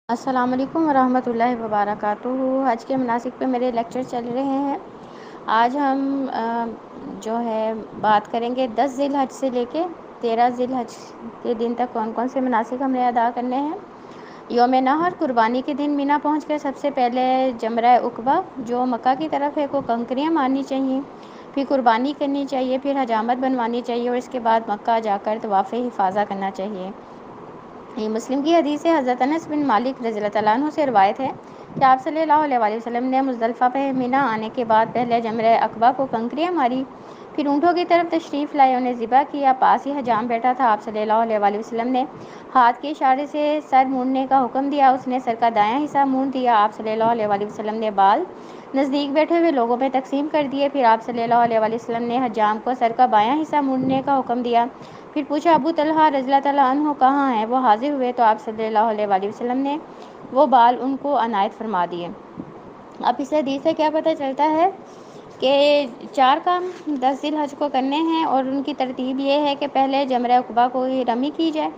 السلام علیکم ورحمۃ اللہ وبرکاتہ۔ آج کے مناسک پہ میرے لیکچر چل رہے ہیں۔ آج ہم جو ہے بات کریں گے 10 ذی الحج سے لے کے 13 ذی الحج کے دن تک کون کون سے مناسک ہمیں ادا کرنے ہیں۔ یوم نحر قربانی کے دن مینا پہنچ کے سب سے پہلے جمرہ عقبہ جو مکہ کی طرف ہے کو کنکریاں مارنی چاہیے، پھر قربانی کرنی چاہیے، پھر حجامت بنوانی چاہیے اور اس کے بعد مکہ جا کر طواف افاضہ کرنا چاہیے۔ یہ مسلم کی حدیث ہے۔ حضرت انس بن مالک رضی اللہ تعالیٰ عنہ سے روایت ہے کہ آپ صلی اللہ علیہ وآلہ وسلم نے مزدلفہ پہ مینا آنے کے بعد پہلے جمرہ عقبہ کو کنکریاں ماری، پھر اونٹوں کی طرف تشریف لائے، انہیں ذبح کیا۔ پاس ہی حجام بیٹھا تھا، آپ صلی اللہ علیہ وآلہ وسلم نے ہاتھ کے اشارے سے سر مونڈنے کا حکم دیا، اس نے سر کا دایاں حصہ مونڈ دیا۔ آپ صلی اللہ علیہ وآلہ وسلم نے بال نزدیک بیٹھے ہوئے لوگوں پہ تقسیم کر دیے، پھر آپ صلی اللہ علیہ وآلہ وسلم نے حجام کو سر کا بایاں حصہ مونڈنے کا حکم دیا۔ پھر پوچھا ابو طلحہ رضی اللہ تعالیٰ عنہ کہاں ہیں؟ وہ حاضر ہوئے تو آپ صلی اللہ علیہ وآلہ وسلم نے وہ بال ان کو عنایت فرما دیے۔ اب اس حدیث سے کیا پتہ چلتا ہے کہ 4 کام 10 ذی الحج کو کرنے ہیں اور ان کی ترتیب یہ ہے کہ پہلے جمرہ عقبہ کو ہی رمی کی جائے،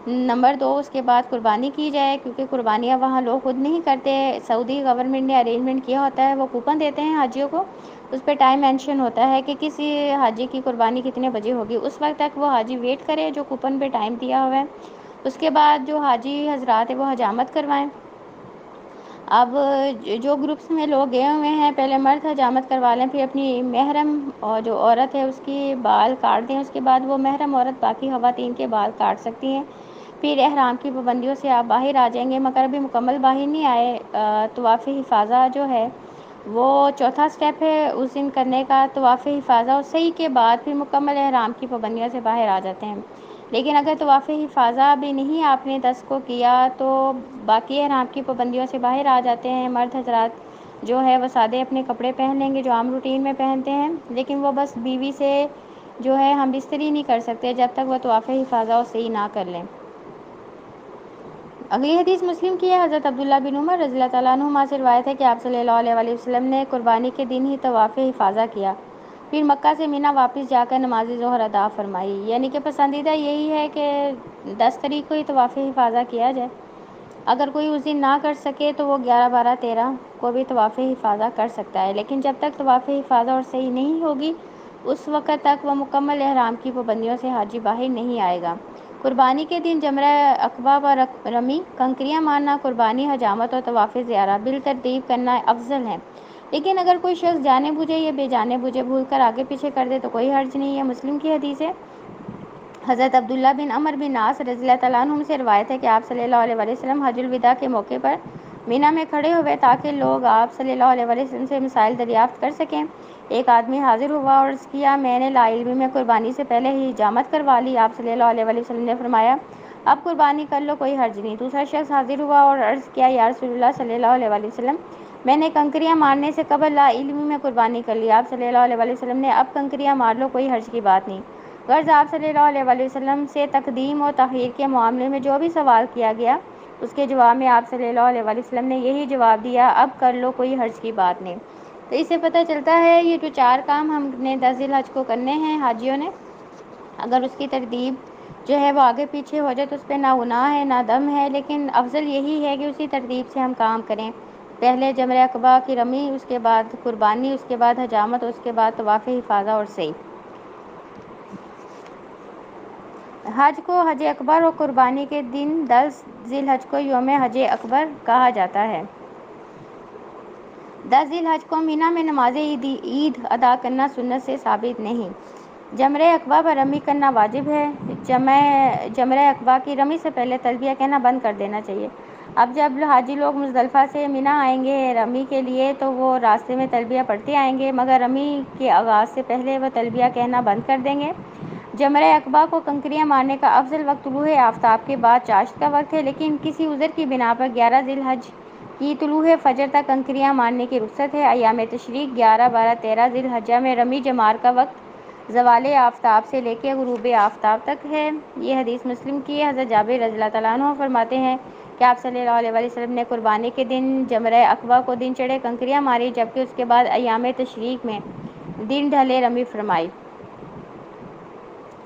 نمبر 2 اس کے بعد قربانی کی جائے، کیونکہ قربانیاں وہاں لوگ خود نہیں کرتے، سعودی گورنمنٹ نے ارینجمنٹ کیا ہوتا ہے، وہ کوپن دیتے ہیں حاجیوں کو، اس پہ ٹائم مینشن ہوتا ہے کہ کسی حاجی کی قربانی کتنے بجے ہوگی، اس وقت تک وہ حاجی ویٹ کرے جو کوپن پہ ٹائم دیا ہوا ہے۔ اس کے بعد جو حاجی حضرات ہیں وہ حجامت کروائیں۔ اب جو گروپس میں لوگ گئے ہوئے ہیں پہلے مرد حجامت کروا لیں، پھر اپنی محرم اور جو عورت ہے اس کی بال کاٹ دیں، اس کے بعد وہ محرم عورت باقی خواتین کے بال کاٹ سکتی ہیں۔ پھر احرام کی پابندیوں سے آپ باہر آ جائیں گے، مگر ابھی مکمل باہر نہیں آئے۔ طواف حفاظہ جو ہے وہ چوتھا سٹیپ ہے اس دن کرنے کا، طواف حفاظہ اور صحیح کے بعد پھر مکمل احرام کی پابندیوں سے باہر آ جاتے ہیں۔ لیکن اگر طواف حفاظہ بھی نہیں آپ نے 10 کو کیا تو باقی احرام کی پابندیوں سے باہر آ جاتے ہیں۔ مرد حضرات جو ہے وہ سادے اپنے کپڑے پہن لیں گے جو عام روٹین میں پہنتے ہیں، لیکن وہ بس بیوی سے جو ہے ہم بستری نہیں کر سکتے جب تک وہ طواف حفاظہ اور صحیح نہ کر لیں۔ اگلی حدیث مسلم کی ہے۔ حضرت عبداللہ بن عمر رضی اللہ تعالیٰ عنہما سے روایت ہے کہ آپ صلی اللہ علیہ وآلہ وسلم نے قربانی کے دن ہی طواف حفاظہ کیا، پھر مکہ سے مینا واپس جا کر نماز ظہر ادا فرمائی، یعنی کہ پسندیدہ یہی ہے کہ 10 تاریخ کو ہی طواف حفاظہ کیا جائے۔ اگر کوئی اس دن نہ کر سکے تو وہ 11، 12، 13 کو بھی طواف حفاظہ کر سکتا ہے، لیکن جب تک طواف حفاظہ اور صحیح نہیں ہوگی اس وقت تک وہ مکمل احرام کی پابندیوں سے حاجی باہر نہیں آئے گا۔ قربانی کے دن جمرہ عقبہ پر رمی، کنکریاں مارنا، قربانی، حجامت اور طواف زیارہ بالترتیب کرنا افضل ہے، لیکن اگر کوئی شخص جانے بوجھے یا بے جانے بوجھے بھول کر آگے پیچھے کر دے تو کوئی حرج نہیں ہے۔ مسلم کی حدیث ہے۔ حضرت عبداللہ بن عمر بن عاص رضی اللہ تعالیٰ عنہ سے روایت ہے کہ آپ صلی اللہ علیہ وآلہ وسلم حج الوداع کے موقع پر مینا میں کھڑے ہوئے تاکہ لوگ آپ صلی اللہ علیہ وآلہ وسلم سے مسائل دریافت کر سکیں۔ ایک آدمی حاضر ہوا اور عرض کیا میں نے لا علمی میں قربانی سے پہلے ہی حجامت کروا لی۔ آپ صلی اللہ علیہ وآلہ وسلم نے فرمایا اب قربانی کر لو، کوئی حرج نہیں۔ دوسرا شخص حاضر ہوا اور عرض کیا یا رسول اللہ صلی اللہ علیہ وآلہ وسلم میں نے کنکریاں مارنے سے قبل لا علمی میں قربانی کر لی۔ آپ صلی اللہ علیہ وآلہ وسلم نے اب کنکریاں مار لو، کوئی حرج کی بات نہیں۔ غرض آپ صلی اللہ علیہ وآلہ وسلم سے تقدیم اور تاخیر کے معاملے میں جو بھی سوال کیا گیا اس کے جواب میں آپ صلی اللہ علیہ وآلہ وسلم نے یہی جواب دیا اب کر لو، کوئی حرج کی بات نہیں۔ تو اس سے پتہ چلتا ہے یہ جو 4 کام ہم نے 10 ذی الحج کو کرنے ہیں حاجیوں نے، اگر اس کی ترتیب جو ہے وہ آگے پیچھے ہو جائے تو اس پہ نہ گناہ ہے نہ دم ہے، لیکن افضل یہی ہے کہ اسی ترتیب سے ہم کام کریں۔ پہلے جمرہ عقبہ کی رمی، اس کے بعد قربانی، اس کے بعد حجامت، اس کے بعد طواف حفاظہ اور صحیح۔ حج کو حج اکبر اور قربانی کے دن 10 ذی الحج کو یوم حج اکبر کہا جاتا ہے۔ 10 ذی الحج کو مینا میں نماز عید ادا کرنا سنت سے ثابت نہیں۔ جمرہ عقبہ پر رمی کرنا واجب ہے۔ جمرہ عقبہ کی رمی سے پہلے تلبیہ کہنا بند کر دینا چاہیے۔ اب جب حاجی لوگ مزدلفہ سے مینا آئیں گے رمی کے لیے تو وہ راستے میں تلبیہ پڑھتے آئیں گے، مگر رمی کے آغاز سے پہلے وہ تلبیہ کہنا بند کر دیں گے۔ جمرہ عقبہ کو کنکریاں مارنے کا افضل وقت طلوع آفتاب کے بعد چاشت کا وقت ہے، لیکن کسی عذر کی بنا پر 11 ذی الحج کی طلوع فجر تک کنکریاں مارنے کی رخصت ہے۔ ایام تشریق 11، 12، 13 ذی الحجہ میں رمی جمار کا وقت زوال آفتاب سے لے کے غروب آفتاب تک ہے۔ یہ حدیث مسلم کی ہے۔ حضرت جابر رضی اللہ تعالیٰ عنہ فرماتے ہیں کہ آپ صلی اللہ علیہ وآلہ وسلم نے قربانی کے دن جمرہ عقبہ کو دن چڑھے کنکریاں ماری، جبکہ اس کے بعد ایام تشریق میں دن ڈھلے رمی فرمائی۔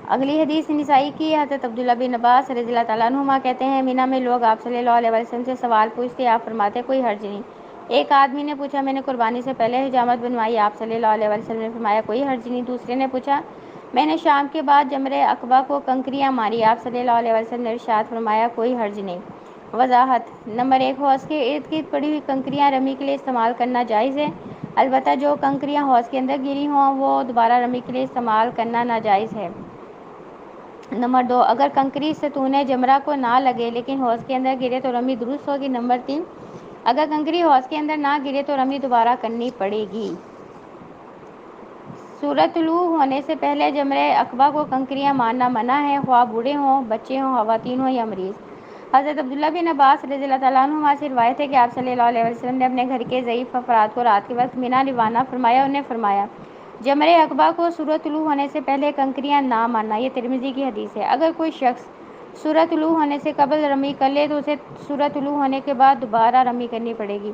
اگلی حدیث نسائی کی، حضرت عبداللہ بن عباس رضی اللہ تعالیٰ عنہما کہتے ہیں مینا میں لوگ آپ صلی اللہ علیہ وسلم سے سوال پوچھتے، آپ فرماتے کوئی حرج نہیں۔ ایک آدمی نے پوچھا میں نے قربانی سے پہلے حجامت بنوائی، آپ صلی اللہ علیہ وسلم نے فرمایا کوئی حرج نہیں۔ دوسرے نے پوچھا میں نے شام کے بعد جمرہ عقبہ کو کنکریاں ماری، آپ صلی اللہ علیہ وسلم نے ارشاد فرمایا کوئی حرج نہیں۔ وضاحت: نمبر 1، حوض کے ارد گرد پڑی ہوئی کنکریاں رمی کے لیے استعمال کرنا جائز ہے، البتہ جو کنکریاں حوض کے اندر گری ہوں وہ دوبارہ رمی کے لیے استعمال کرنا ناجائز ہے۔ نمبر 2، اگر کنکری ستون جمرہ کو نہ لگے لیکن حوض کے اندر گرے تو رمی درست ہوگی۔ نمبر 3، اگر کنکری حوض کے اندر نہ گرے تو رمی دوبارہ کرنی پڑے گی۔ سورج طلوع ہونے سے پہلے جمرہ عقبہ کو کنکریاں مارنا منع ہے، خواہ بوڑھے ہوں، بچے ہوں، خواتین ہوں یا مریض۔ حضرت عبداللہ بن عباس رضی اللہ تعالیٰ عنہما سے روایت ہے کہ آپ صلی اللہ علیہ وسلم نے اپنے گھر کے ضعیف افراد کو رات کے وقت مینا روانہ فرمایا، انہیں فرمایا جمرہ عقبہ کو سورج طلوع ہونے سے پہلے کنکریاں نہ مارنا۔ یہ ترمذی کی حدیث ہے۔ اگر کوئی شخص سورج طلوع ہونے سے قبل رمی کر لے تو اسے سورج طلوع ہونے کے بعد دوبارہ رمی کرنی پڑے گی۔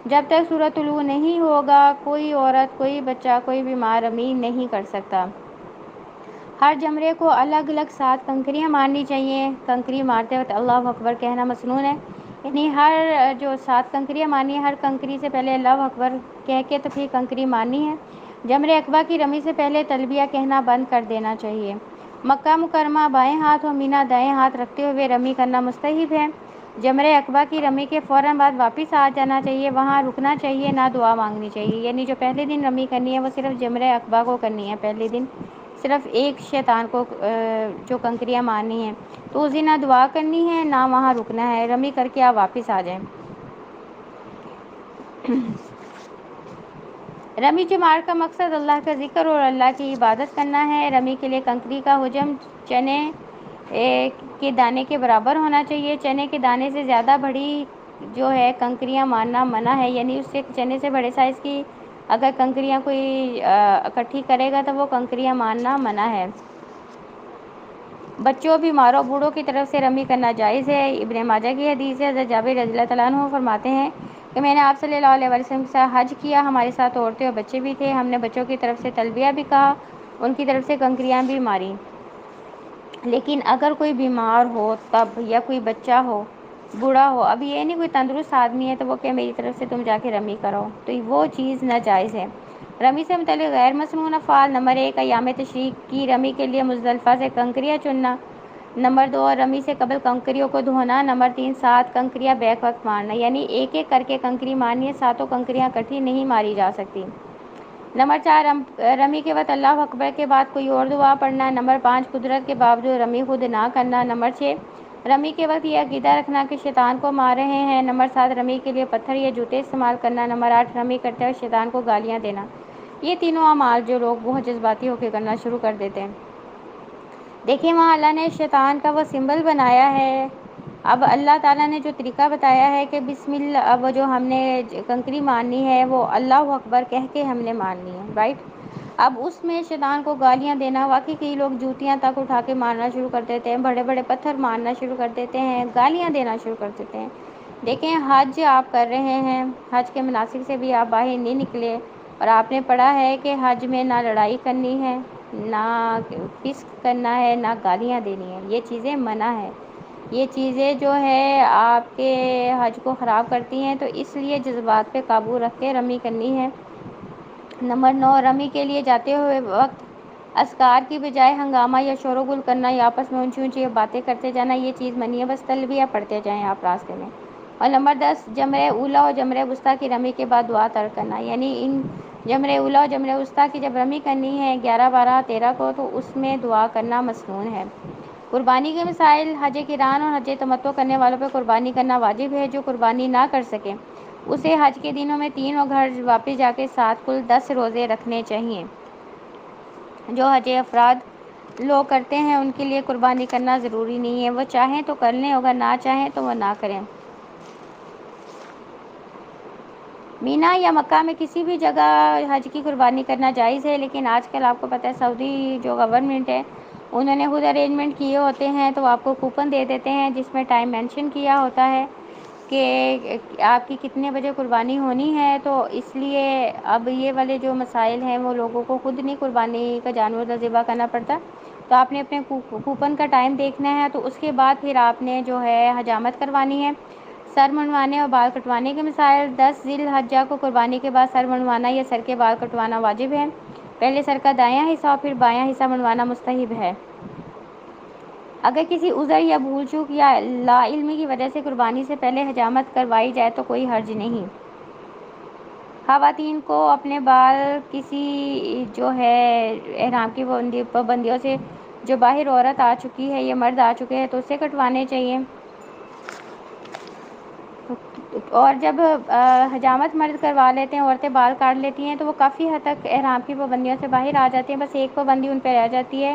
جب تک سورج طلوع نہیں ہوگا کوئی عورت، کوئی بچہ، کوئی بیمار رمی نہیں کر سکتا۔ ہر جمرے کو الگ الگ 7 کنکریاں مارنی چاہیے۔ کنکری مارتے وقت اللہ اکبر کہنا مسنون ہے، یعنی ہر جو 7 کنکریاں مارنی ہے ہر کنکری سے پہلے اللہ اکبر کہہ کے تو پھر کنکری مارنی ہے۔ جمرہ عقبہ کی رمی سے پہلے تلبیہ کہنا بند کر دینا چاہیے۔ مکہ مکرمہ بائیں ہاتھ اور مینا دائیں ہاتھ رکھتے ہوئے رمی کرنا مستحب ہے۔ جمرہ عقبہ کی رمی کے فوراً بعد واپس آ جانا چاہیے، وہاں رکنا چاہیے، نہ دعا مانگنی چاہیے، یعنی جو پہلے دن رمی کرنی ہے وہ صرف جمرہ عقبہ کو کرنی ہے، پہلے دن صرف ایک شیطان کو جو کنکریاں مارنی ہیں، تو اس دن نہ دعا کرنی ہے نہ وہاں رکنا ہے، رمی کر کے آپ واپس آ جائیں۔ رمی جمار کا مقصد اللہ کا ذکر اور اللہ کی عبادت کرنا ہے۔ رمی کے لیے کنکری کا حجم چنے کے دانے کے برابر ہونا چاہیے۔ چنے کے دانے سے زیادہ بڑی جو ہے کنکریاں مارنا منع ہے، یعنی اس سے چنے سے بڑے سائز کی اگر کنکریاں کوئی اکٹھی کرے گا تو وہ کنکریاں مارنا منع ہے۔ بچوں، بیماروں، بوڑھوں کی طرف سے رمی کرنا جائز ہے۔ ابن ماجہ کی حدیث ہے، حضرت جابر رضی اللہ تعالیٰ عنہ فرماتے ہیں کہ میں نے آپ صلی اللہ علیہ وسلم کے ساتھ حج کیا، ہمارے ساتھ عورتیں اور بچے بھی تھے، ہم نے بچوں کی طرف سے تلبیہ بھی کہا، ان کی طرف سے کنکریاں بھی ماری۔ لیکن اگر کوئی بیمار ہو تب، یا کوئی بچہ ہو، بوڑھا ہو، اب یہ نہیں کوئی تندرست آدمی ہے تو وہ کہ میری طرف سے تم جا کے رمی کرو، تو وہ چیز ناجائز ہے۔ رمی سے متعلق غیر مسنون افعال: نمبر 1، ایام تشریق کی رمی کے لیے مزدلفہ سے کنکریاں چننا۔ نمبر 2، رمی سے قبل کنکریوں کو دھونا۔ نمبر 3، 7 کنکریاں بیک وقت مارنا، یعنی ایک ایک کر کے کنکری مارنی ہے، 7 کنکریاں اکٹھی نہیں ماری جا سکتی۔ نمبر 4، رمی کے وقت اللہ اکبر کے بعد کوئی اور دعا پڑھنا۔ نمبر 5، قدرت کے باوجود رمی خود نہ کرنا۔ نمبر 6، رمی کے وقت یہ عقیدہ رکھنا کہ شیطان کو مار رہے ہیں۔ نمبر 7، رمی کے لیے پتھر یا جوتے استعمال کرنا۔ نمبر 8، رمی کرتے ہوئے شیطان کو گالیاں دینا۔ یہ تینوں اعمال جو لوگ بہت جذباتی ہو کے کرنا شروع کر دیتے ہیں، دیکھیں وہاں اللہ نے شیطان کا وہ سمبل بنایا ہے۔ اب اللہ تعالیٰ نے جو طریقہ بتایا ہے کہ بسم اللہ، اب جو ہم نے کنکری مارنی ہے وہ اللہ اکبر کہہ کے ہم نے مارنی ہے، رائٹ۔ اب اس میں شیطان کو گالیاں دینا، واقعی کئی لوگ جوتیاں تک اٹھا کے مارنا شروع کر دیتے ہیں، بڑے بڑے پتھر مارنا شروع کر دیتے ہیں، گالیاں دینا شروع کر دیتے ہیں۔ دیکھیں حج آپ کر رہے ہیں، حج کے مناسک سے بھی آپ باہر نہیں نکلے، اور آپ نے پڑھا ہے کہ حج میں نہ لڑائی کرنی ہے، نہ فسق کرنا ہے، نہ گالیاں دینی ہیں، یہ چیزیں منع ہے۔ یہ چیزیں جو ہے آپ کے حج کو خراب کرتی ہیں، تو اس لیے جذبات پہ قابو رکھ کے رمی کرنی ہے۔ نمبر 9، رمی کے لیے جاتے ہوئے وقت اذکار کی بجائے ہنگامہ یا شور و گل کرنا یا آپس میں اونچی اونچی باتیں کرتے جانا، یہ چیز منی ہے، بس تلبیہ پڑھتے جائیں آپ راستے میں۔ اور نمبر 10، جمرہ اولیٰ اور جمرہ وسطیٰ کی رمی کے بعد دعا ترک کرنا، یعنی ان جمرہ اولیٰ اور جمرہ وسطیٰ کی جب رمی کرنی ہے 11، 12، 13 کو، تو اس میں دعا کرنا مسنون ہے۔ قربانی کے مسائل: حج قران اور حج تمتع کرنے والوں پہ قربانی کرنا واجب ہے۔ جو قربانی نہ کر سکے اسے حج کے دنوں میں 3 اور گھر واپس جا کے 7 کل 10 روزے رکھنے چاہیے۔ جو حج افراد لوگ کرتے ہیں ان کے لیے قربانی کرنا ضروری نہیں ہے، وہ چاہیں تو کر لیں، اگر نہ چاہیں تو وہ نہ کریں۔ مینا یا مکہ میں کسی بھی جگہ حج کی قربانی کرنا جائز ہے، لیکن آج کل آپ کو پتہ ہے سعودی جو گورنمنٹ ہے انہوں نے خود ارینجمنٹ کیے ہوتے ہیں، تو آپ کو کوپن دے دیتے ہیں جس میں ٹائم مینشن کیا ہوتا ہے کہ آپ کی کتنے بجے قربانی ہونی ہے، تو اس لیے اب یہ والے جو مسائل ہیں وہ لوگوں کو خود نہیں قربانی کا جانور ذبح کرنا پڑتا، تو آپ نے اپنے کوپن کا ٹائم دیکھنا ہے، تو اس کے بعد پھر آپ نے جو ہے حجامت کروانی ہے۔ سر منڈوانے اور بال کٹوانے کے مسائل: 10 ذی الحجہ کو قربانی کے بعد سر منڈوانا یا سر کے بال کٹوانا واجب ہے۔ پہلے سر کا دایاں حصہ اور پھر بایاں حصہ منڈوانا مستحب ہے۔ اگر کسی عذر یا بھول چوک یا لا علمی کی وجہ سے قربانی سے پہلے حجامت کروائی جائے تو کوئی حرج نہیں۔ خواتین کو اپنے بال کسی جو ہے احرام کی پابندیوں سے، جو باہر عورت آ چکی ہے یا مرد آ چکے ہیں تو اسے کٹوانے چاہیے۔ اور جب حجامت مرد کروا لیتے ہیں، عورتیں بال کاٹ لیتی ہیں، تو وہ کافی حد تک احرام کی پابندیوں سے باہر آ جاتی ہیں۔ بس ایک پابندی ان پہ رہ جاتی ہے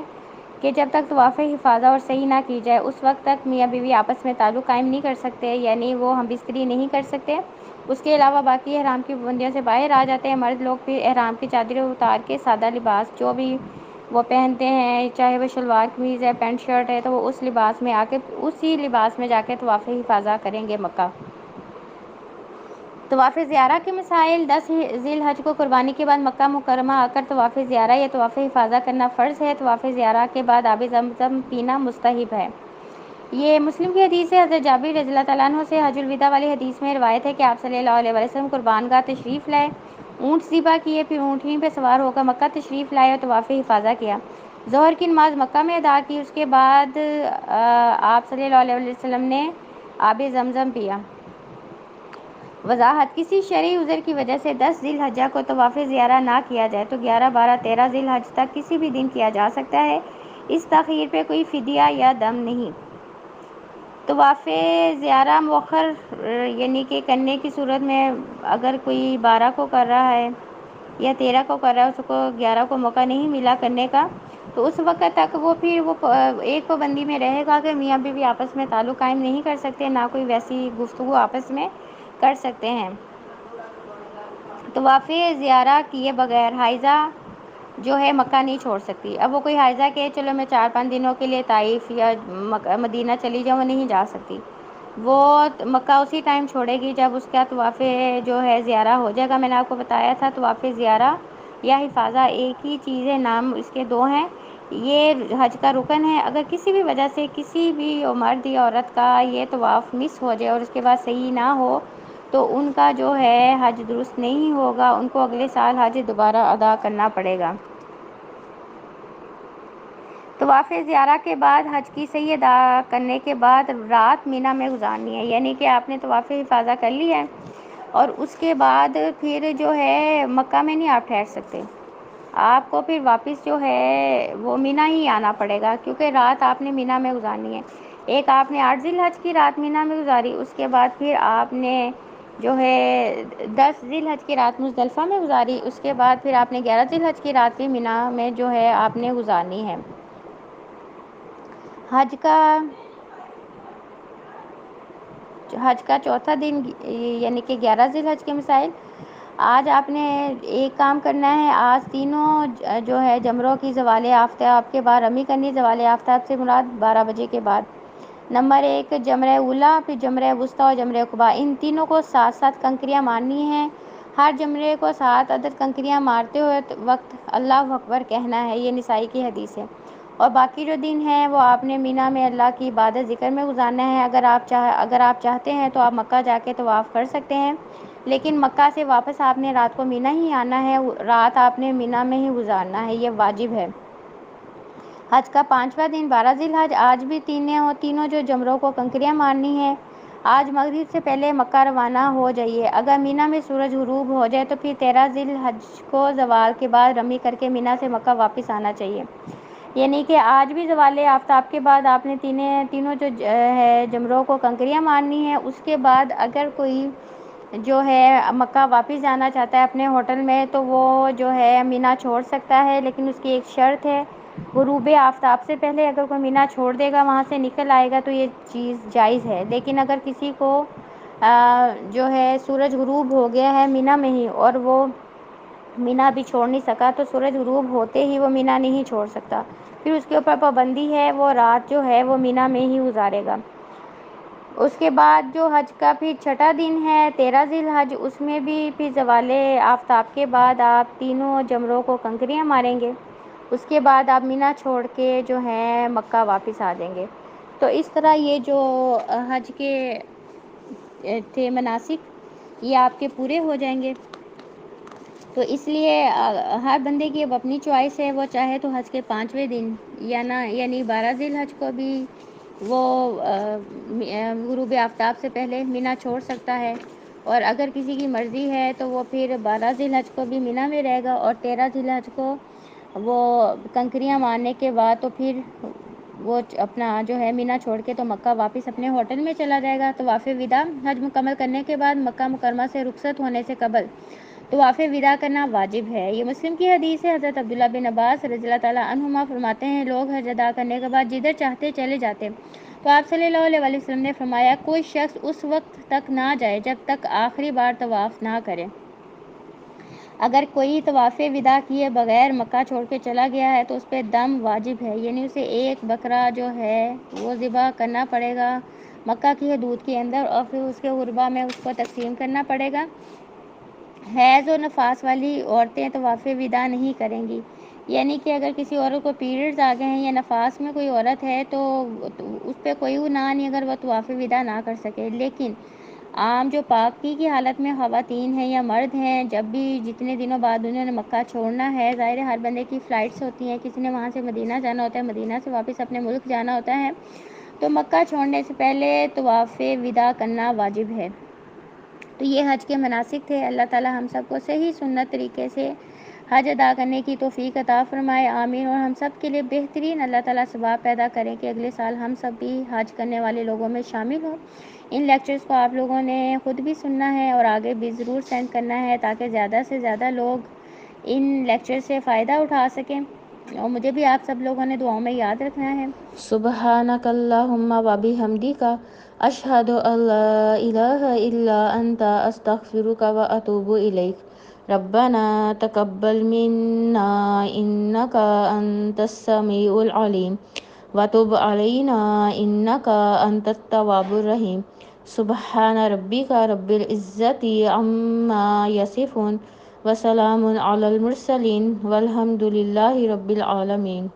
کہ جب تک طواف حفاظہ اور صحیح نہ کی جائے اس وقت تک میاں بیوی آپس میں تعلق قائم نہیں کر سکتے، یعنی وہ ہم بستری نہیں کر سکتے۔ اس کے علاوہ باقی احرام کی پابندیوں سے باہر آ جاتے ہیں۔ مرد لوگ بھی احرام کی چادریں اتار کے سادہ لباس جو بھی وہ پہنتے ہیں، چاہے وہ شلوار قمیض ہے، پینٹ شرٹ ہے، تو وہ اس لباس میں اسی لباس میں جا کے طواف حفاظہ کریں گے مکہ۔ طواف زیارہ کے مسائل: 10 ذی الحجہ کو قربانی کے بعد مکہ مکرمہ آ کر طواف زیارہ یا طواف حفاظہ کرنا فرض ہے۔ طواف زیارہ کے بعد آب زمزم پینا مستحب ہے۔ یہ مسلم کی حدیث ہے۔ حضرت جابر رضی اللہ تعالیٰ عنہ سے حج الوداع والی حدیث میں روایت ہے کہ آپ صلی اللہ علیہ وسلم قربان گاہ تشریف لائے، اونٹ ذبح کیے، پھر اونٹنی پہ سوار ہو کر مکہ تشریف لائے اور طواف حفاظہ کیا، ظہر کی نماز مکہ میں ادا کی، اس کے بعد آپ صلی اللہ علیہ وسلم نے آب زمزم پیا۔ وضاحت: کسی شرعی عذر کی وجہ سے 10 ذی الحجہ کو طواف زیارہ نہ کیا جائے تو 11، 12، 13 ذی الحجہ تک کسی بھی دن کیا جا سکتا ہے۔ اس تاخیر پہ کوئی فدیہ یا دم نہیں۔ طواف زیارہ مؤخر یعنی کہ کرنے کی صورت میں اگر کوئی 12 کو کر رہا ہے یا 13 کو کر رہا ہے، اس کو 11 کو موقع نہیں ملا کرنے کا، تو اس وقت تک وہ پھر ایک پابندی میں رہے گا کہ میاں بیوی آپس میں تعلق قائم نہیں کر سکتے، نہ کوئی ویسی گفتگو آپس میں کر سکتے ہیں۔ طواف زیارہ کیے بغیر حائضہ جو ہے مکہ نہیں چھوڑ سکتی۔ اب وہ کوئی حائضہ کہ چلو میں 4-5 دنوں کے لیے طائف یا مدینہ چلی جاؤں، وہ نہیں جا سکتی۔ وہ مکہ اسی ٹائم چھوڑے گی جب اس کا طواف جو ہے زیارہ ہو جائے گا۔ میں نے آپ کو بتایا تھا طواف زیارہ یا حفاظہ ایک ہی چیز ہے، نام اس کے دو ہیں۔ یہ حج کا رکن ہے۔ اگر کسی بھی وجہ سے کسی بھی مرد یا عورت کا یہ طواف مس ہو جائے اور اس کے بعد صحیح نہ ہو تو ان کا جو ہے حج درست نہیں ہوگا، ان کو اگلے سال حج دوبارہ ادا کرنا پڑے گا۔ طواف زیارہ کے بعد حج کی صحیح ادا کرنے کے بعد رات مینا میں گزارنی ہے، یعنی کہ آپ نے طواف حفاظہ کر لی ہے اور اس کے بعد پھر جو ہے مکہ میں نہیں آپ ٹھہر سکتے، آپ کو پھر واپس جو ہے وہ مینا ہی آنا پڑے گا، کیونکہ رات آپ نے مینا میں گزارنی ہے۔ ایک آپ نے 8 ذی الحجہ کی رات مینا میں گزاری، اس کے بعد پھر آپ نے جو ہے 10 ذی الحجہ کی رات مزدلفہ میں گزاری، اس کے بعد پھر آپ نے 11 ذی الحجہ کی رات بھی مینا میں جو ہے آپ نے گزارنی ہے۔ حج کا چوتھا دن یعنی کہ 11 ذی الحجہ کے مسائل: آج آپ نے ایک کام کرنا ہے، آج تینوں جو ہے جمروں کی زوال آفتاب کے بعد رمی کرنی۔ زوال آفتاب سے مراد 12 بجے کے بعد۔ نمبر 1 جمرہ اولیٰ، پھر جمرہ وسطیٰ اور جمرہ عقبہ، ان تینوں کو 7 کنکریاں مارنی ہیں۔ ہر جمرے کو 7 عدد کنکریاں مارتے ہوئے وقت اللہ اکبر کہنا ہے، یہ نسائی کی حدیث ہے۔ اور باقی جو دن ہیں وہ آپ نے مینا میں اللہ کی عبادت ذکر میں گزارنا ہے۔ اگر آپ چاہتے ہیں تو آپ مکہ جا کے طواف کر سکتے ہیں، لیکن مکہ سے واپس آپ نے رات کو مینا ہی آنا ہے، رات آپ نے مینا میں ہی گزارنا ہے، یہ واجب ہے۔ حج کا 5واں دن 12 ذی الحجہ، آج بھی تینوں جو جمروں کو کنکریاں مارنی ہیں۔ آج مغرب سے پہلے مکہ روانہ ہو جائیے۔ اگر مینا میں سورج غروب ہو جائے تو پھر 13 ذی الحجہ کو زوال کے بعد رمی کر کے مینا سے مکہ واپس آنا چاہیے، یعنی کہ آج بھی زوال آفتاب کے بعد آپ نے تینوں جو ہے جمروں کو کنکریاں مارنی ہیں۔ اس کے بعد اگر کوئی جو ہے مکہ واپس جانا چاہتا ہے اپنے ہوٹل میں تو وہ جو ہے مینا چھوڑ سکتا ہے، لیکن اس کی ایک شرط ہے، غروب آفتاب سے پہلے اگر کوئی مینا چھوڑ دے گا، وہاں سے نکل آئے گا تو یہ چیز جائز ہے۔ لیکن اگر کسی کو جو ہے سورج غروب ہو گیا ہے مینا میں ہی اور وہ مینا بھی چھوڑ نہیں سکا تو سورج غروب ہوتے ہی وہ مینا نہیں چھوڑ سکتا، پھر اس کے اوپر پابندی ہے، وہ رات جو ہے وہ مینا میں ہی گزارے گا۔ اس کے بعد جو حج کا پھر چھٹا دن ہے 13 ذی الحجہ، اس میں بھی پھر زوال آفتاب کے بعد آپ تینوں جمروں کو کنکریاں ماریں گے۔ اس کے بعد آپ مینا چھوڑ کے جو ہے مکہ واپس آ جائیں گے۔ تو اس طرح یہ جو حج کے تھے مناسک یہ آپ کے پورے ہو جائیں گے۔ تو اس لیے ہر بندے کی اب اپنی چوائس ہے، وہ چاہے تو حج کے 5ویں دن یا نہ یعنی 12 ذی الحج کو بھی وہ غروب آفتاب سے پہلے مینا چھوڑ سکتا ہے، اور اگر کسی کی مرضی ہے تو وہ پھر 12 ذی الحج کو بھی مینا میں رہے گا، اور 13 ذی الحج کو وہ کنکریاں مارنے کے بعد تو پھر وہ اپنا جو ہے مینا چھوڑ کے تو مکہ واپس اپنے ہوٹل میں چلا جائے گا۔ طواف وداع حج مکمل کرنے کے بعد مکہ مکرمہ سے رخصت ہونے سے قبل طواف وداع کرنا واجب ہے۔ یہ مسلم کی حدیث ہے۔ حضرت عبداللہ بن عباس رضی اللہ تعالیٰ عنہما فرماتے ہیں، لوگ حج ادا کرنے کے بعد جدھر چاہتے چلے جاتے، تو آپ صلی اللہ علیہ وآلہ وسلم نے فرمایا، کوئی شخص اس وقت تک نہ جائے جب تک آخری بار طواف نہ کرے۔ اگر کوئی طواف وداع کیے بغیر مکہ چھوڑ کے چلا گیا ہے تو اس پہ دم واجب ہے، یعنی اسے ایک بکرا جو ہے وہ ذبح کرنا پڑے گا مکہ کی حدود کے اندر، اور پھر اس کے غربا میں اس کو تقسیم کرنا پڑے گا۔ حیض اور نفاس والی عورتیں طواف وداع نہیں کریں گی، یعنی کہ اگر کسی عورت کو پیریڈز آ گئے ہیں یا نفاس میں کوئی عورت ہے تو اس پہ کوئی گناہ نہیں اگر وہ طواف وداع نہ کر سکے، لیکن عام جو پاکی کی حالت میں خواتین ہیں یا مرد ہیں، جب بھی جتنے دنوں بعد انہوں نے مکہ چھوڑنا ہے، ظاہر ہے ہر بندے کی فلائٹس ہوتی ہیں، کسی نے وہاں سے مدینہ جانا ہوتا ہے، مدینہ سے واپس اپنے ملک جانا ہوتا ہے، تو مکہ چھوڑنے سے پہلے طواف وداع کرنا واجب ہے۔ تو یہ حج کے مناسک تھے۔ اللہ تعالی ہم سب کو صحیح سنت طریقے سے حج ادا کرنے کی توفیق عطا فرمائے، آمین۔ اور ہم سب کے لیے بہترین اللہ تعالیٰ ثواب پیدا کریں کہ اگلے سال ہم سب بھی حج کرنے والے لوگوں میں شامل ہوں۔ ان لیکچرز کو آپ لوگوں نے خود بھی سننا ہے اور آگے بھی ضرور سینڈ کرنا ہے تاکہ زیادہ سے زیادہ لوگ ان لیکچر سے فائدہ اٹھا سکیں، اور مجھے بھی آپ سب لوگوں نے دعاؤں میں یاد رکھنا ہے۔ سبحانک اللہم و بحمدک، اشہد ان لا الہ الا انت، استغفرک و اتوب الیک۔ ربنا تقبل منا انک انت السمیع العلیم وتب علینا انک انت التواب الرحیم۔ سبحان ربک رب العزت عما یصفون وسلام علی المرسلین والحمد للہ رب العالمین۔